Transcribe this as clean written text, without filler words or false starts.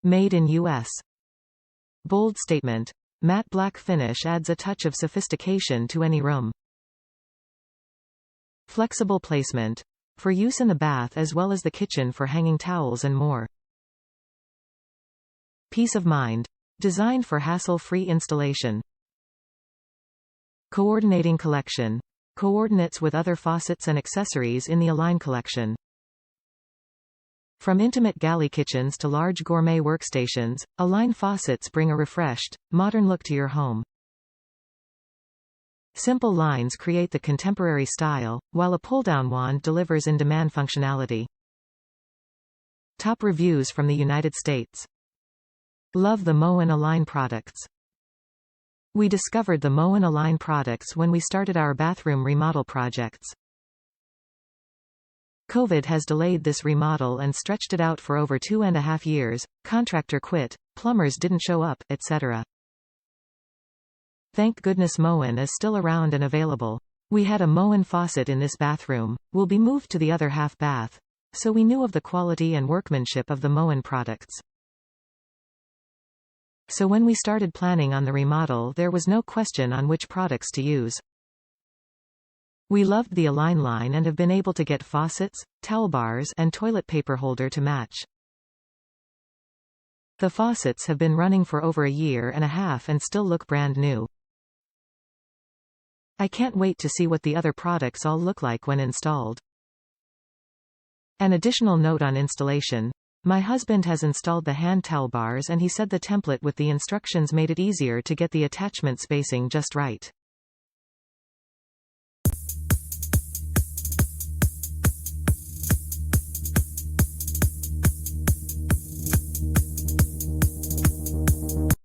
Made in US. Bold statement. Matte black finish adds a touch of sophistication to any room. Flexible placement. For use in the bath as well as the kitchen for hanging towels and more. Peace of mind. Designed for hassle-free installation. Coordinating collection. Coordinates with other faucets and accessories in the Align collection. From intimate galley kitchens to large gourmet workstations, Align faucets bring a refreshed, modern look to your home. Simple lines create the contemporary style, while a pull-down wand delivers in-demand functionality. Top reviews from the United States. Love the Moen Align products. We discovered the Moen Align products when we started our bathroom remodel projects. COVID has delayed this remodel and stretched it out for over 2.5 years, contractor quit, plumbers didn't show up, etc. Thank goodness Moen is still around and available. We had a Moen faucet in this bathroom, will be moved to the other half bath, so we knew of the quality and workmanship of the Moen products. So when we started planning on the remodel there was no question on which products to use. We loved the Align line and have been able to get faucets, towel bars and toilet paper holder to match. The faucets have been running for over 1.5 years and still look brand new. I can't wait to see what the other products all look like when installed. An additional note on installation. My husband has installed the hand towel bars and he said the template with the instructions made it easier to get the attachment spacing just right.